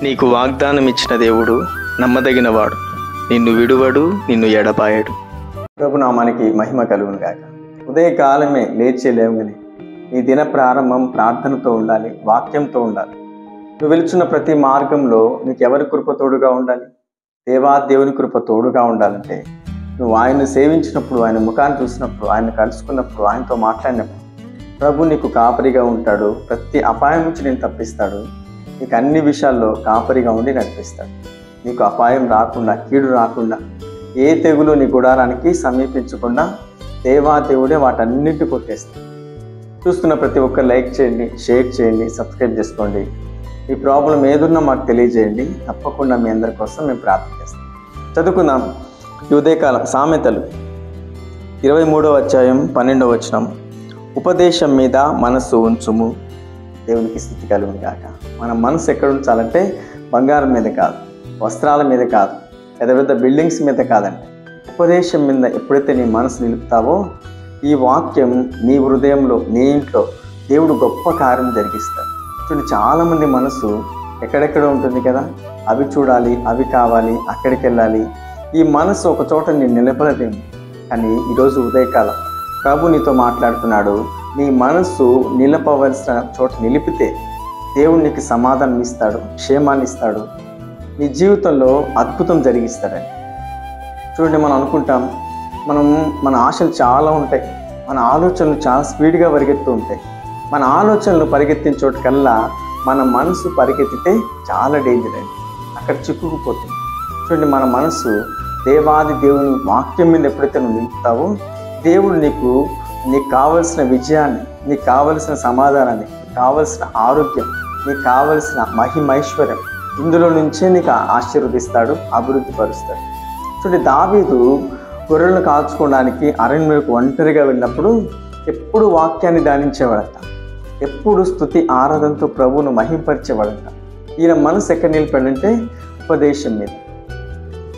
నీకు వాగ్దానం ఇచ్చిన దేవుడు నమ్మదగినవాడు, నిన్ను విడువడు, నిన్ను ఎడబాయడు. ప్రభునామానికి మహిమ కలుగును గాక. ఉదయకాలమే లేచి లేవగానే నీ దిన ప్రారంభం ప్రార్థనతో ఉండాలి, వాక్యంతో ఉండాలి. నువ్వు వెలుచున్న ప్రతి మార్గంలో నీకు ఎవరి కృప తోడుగా ఉండాలి? దేవుని కృప తోడుగా ఉండాలంటే నువ్వు ఆయన్ను సేవించినప్పుడు, ఆయన ముఖాన్ని చూసినప్పుడు, ఆయన కలుసుకున్నప్పుడు, ఆయనతో మాట్లాడినప్పుడు ప్రభు నీకు కాపరిగా ఉంటాడు. ప్రతి అపాయం నుంచి నేను తప్పిస్తాడు. నీకు అన్ని విషయాల్లో కాపరిగా ఉండి నడిపిస్తాడు. నీకు అపాయం రాకుండా, కీడు రాకుండా, ఏ తెగులు నీ గుడారానికి సమీపించకుండా దేవుడే వాటన్నింటి కొట్టేస్తాడు. చూస్తున్న ప్రతి ఒక్కరు లైక్ చేయండి, షేర్ చేయండి, సబ్స్క్రైబ్ చేసుకోండి. ఈ ప్రాబ్లం ఏదున్నా మాకు తెలియజేయండి. తప్పకుండా మీ అందరి కోసం మేము ప్రార్థన చేస్తాం. చదువుకుందాం. ఈ ఉదయకాలం సామెతలు 23వ అధ్యాయం 12వ వచనం. ఉపదేశం మీద మనస్సు ఉంచుము, దేవునికి స్తుతి కలుగును గాక. మన మనసు ఎక్కడ ఉంచాలంటే బంగారం మీద కాదు, వస్త్రాల మీద కాదు, పెద్ద పెద్ద బిల్డింగ్స్ మీద కాదండి. ఉపదేశం మీద ఎప్పుడైతే నీ మనసు నిలుపుతావో ఈ వాక్యం నీ హృదయంలో, నీ ఇంట్లో దేవుడు గొప్ప కార్యం జరిగిస్తాడు. చూడండి, చాలామంది మనసు ఎక్కడెక్కడ ఉంటుంది కదా, అవి చూడాలి, అవి కావాలి, అక్కడికి వెళ్ళాలి. ఈ మనసు ఒక చోట నేను నిలబడలేము. కానీ ఈరోజు ఉదయకాలం ప్రభు నీతో మాట్లాడుతున్నాడు. నీ మనసు నిలపవలసిన చోట నిలిపితే దేవుడు నీకు సమాధానం ఇస్తాడు, క్షేమాన్ని ఇస్తాడు, నీ జీవితంలో అద్భుతం జరిగిస్తాడని. చూడండి, మనం అనుకుంటాం, మన ఆశలు చాలా ఉంటాయి, మన ఆలోచనలు చాలా స్పీడ్గా పరిగెత్తూ ఉంటాయి. మన ఆలోచనలు పరిగెత్తిన చోటుకల్లా మన మనసు పరిగెత్తితే చాలా డేంజర్ అండి, అక్కడ చిక్కుకుపోతుంది. చూడండి, మన మనసు దేవుని వాక్యం మీద ఎప్పుడైతే నువ్వు నిలుపుతావో దేవుడు నీకు కావలసిన విజయాన్ని, నీకు కావలసిన సమాధానాన్ని, నీకు కావలసిన ఆరోగ్యం, నీకు కావలసిన మహిమైశ్వర్యం ఇందులో నుంచే నీకు ఆశీర్వదిస్తాడు, అభివృద్ధి పరుస్తాడు. చూడండి, దావీదు గొర్రెలను కాల్చుకోవడానికి అరణ్యంలోకి ఒంటరిగా వెళ్ళినప్పుడు ఎప్పుడు వాక్యాన్ని ధ్యానించేవాడట, ఎప్పుడు స్తుతి ఆరాధనతో ప్రభువును మహింపరిచేవాడట. ఈయన మనసు ఎక్కడ నిలిపాడంటే ఉపదేశం మీద.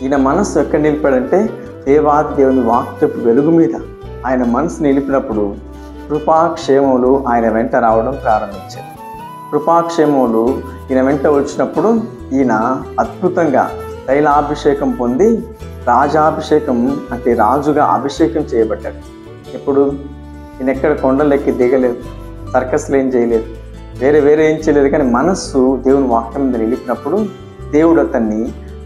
ఈయన మనసు ఎక్కడ నిలిపాడంటే దేవుని వాక్యపు వెలుగు మీద. ఆయన మనసు నిలిపినప్పుడు కృపాక్షేమములు ఆయన వెంట రావడం ప్రారంభించాడు. కృపాక్షేమములు ఈయన వెంట వచ్చినప్పుడు ఈయన అద్భుతంగా తైలాభిషేకం పొంది రాజాభిషేకం, అంటే రాజుగా అభిషేకం చేయబడ్డాడు. ఇప్పుడు ఈయన ఎక్కడ కొండలెక్కి దిగలేదు, సర్కస్లు ఏం చేయలేదు, వేరే ఏం చేయలేదు. కానీ మనస్సు దేవుని వాక్యం మీద నిలిపినప్పుడు దేవుడు అతన్ని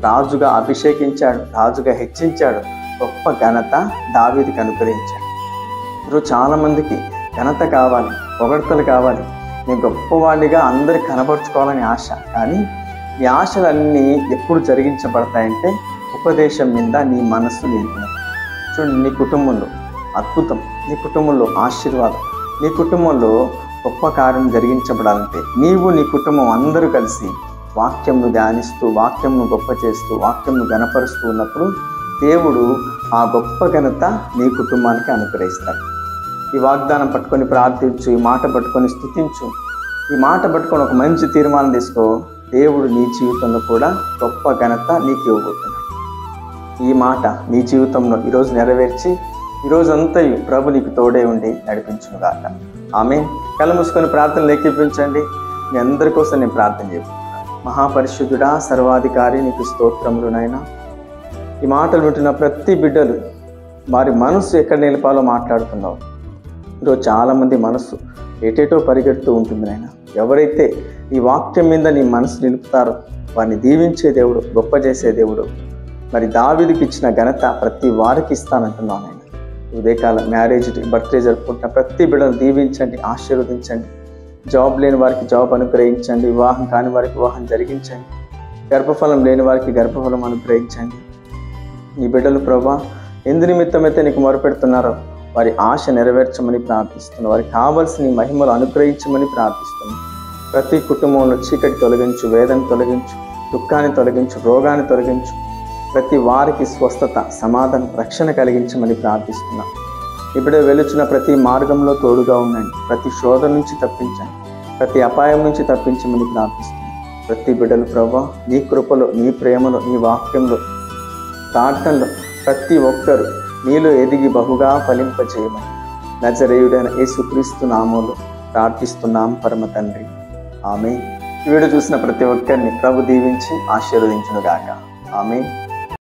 రాజుగా అభిషేకించాడు, రాజుగా హెచ్చించాడు. గొప్ప ఘనత దావీదుకి అనుగ్రహించాడు. ఈరోజు చాలామందికి ఘనత కావాలి, పొగడ్తలు కావాలి, నేను గొప్పవాడిగా అందరికి కనబరుచుకోవాలని ఆశ. కానీ ఈ ఆశలన్నీ ఎప్పుడు జరిగించబడతాయంటే ఉపదేశం మీద నీ మనస్సు నిలిపినప్పుడు. చూడండి, నీ కుటుంబంలో అద్భుతం, నీ కుటుంబంలో ఆశీర్వాదం, నీ కుటుంబంలో గొప్ప కార్యం జరిగించబడాలంటే నీవు, నీ కుటుంబం అందరూ కలిసి వాక్యంను ధ్యానిస్తూ, వాక్యంను గొప్ప చేస్తూ, వాక్యంను ఘనపరుస్తూ ఉన్నప్పుడు దేవుడు ఆ గొప్ప ఘనత నీ కుటుంబానికి అనుగ్రహిస్తాడు. ఈ వాగ్దానం పట్టుకొని ప్రార్థించు, ఈ మాట పట్టుకొని స్తుతించు, ఈ మాట పట్టుకొని ఒక మంచి తీర్మానం తీసుకో. దేవుడు నీ జీవితంలో కూడా గొప్ప ఘనత నీకు ఇవ్వబోతున్నాడు. ఈ మాట నీ జీవితంలో ఈరోజు నెరవేర్చి ఈరోజంతా ప్రభు నీకు తోడే ఉండి నడిపించును గాక. ఆమేన్. కళ్ళు మూసుకొని ప్రార్థనలు ఏకీపించండి. మీ అందరి కోసం నేను ప్రార్థన చేస్తున్నాను. మహాపరిశుద్ధుడా, సర్వాధికారి, నీకు స్తోత్రములు నాయనా. ఈ మాటలు వింటున్న ప్రతి బిడ్డలు వారి మనసు ఎక్కడ నిలపాలో మాట్లాడుతున్నావు. ఈరోజు చాలామంది మనసు ఎటేటో పరిగెడుతూ ఉంటుంది నాయన. ఎవరైతే ఈ వాక్యం మీద నీ మనసు నిలుపుతారో వారిని దీవించే దేవుడు, గొప్ప చేసే దేవుడు. మరి దావీదుకి ఇచ్చిన ఘనత ప్రతి వారికి ఇస్తానంటున్నాను నాయన. ఉదయకాలం మ్యారేజ్, బర్త్డే జరుపుకుంటున్న ప్రతి బిడ్డను దీవించండి, ఆశీర్వదించండి. జాబ్ లేని వారికి జాబ్ అనుగ్రహించండి, వివాహం కాని వారికి వివాహం జరిగించండి, గర్భఫలం లేని వారికి గర్భఫలం అనుగ్రహించండి. నీ బిడ్డలు ప్రభా ఎందు నిమిత్తమైతే నీకు మొరపెడుతున్నారో వారి ఆశ నెరవేర్చమని ప్రార్థిస్తున్నాను. వారికి కావలసిన నీ మహిమలు అనుగ్రహించమని ప్రార్థిస్తున్నాను. ప్రతి కుటుంబంలో చీకటి తొలగించు, వేదన తొలగించు, దుఃఖాన్ని తొలగించు, రోగాన్ని తొలగించు. ప్రతి వారికి స్వస్థత, సమాధానం, రక్షణ కలిగించమని ప్రార్థిస్తున్నాను. ఇప్పుడు వెలుచున్న ప్రతి మార్గంలో తోడుగా ఉండండి. ప్రతి శోధన నుంచి తప్పించండి, ప్రతి అపాయం నుంచి తప్పించమని ప్రార్థిస్తున్నాను. ప్రతి బిడ్డలు ప్రభా నీ కృపలో, నీ ప్రేమలో, నీ వాక్యంలో, ప్రార్థనలో ప్రతి ఒక్కరూ నీలో ఎదిగి బహుగా ఫలింపజేయమని నజరేయుడైన యేసుక్రీస్తు నామములో ప్రార్థిస్తున్నాం పరమ తండ్రి. ఆమేన్. ఈ వీడియో చూసిన ప్రతి ఒక్కరిని ప్రభు దీవించి ఆశీర్వదించును గాక. ఆమేన్.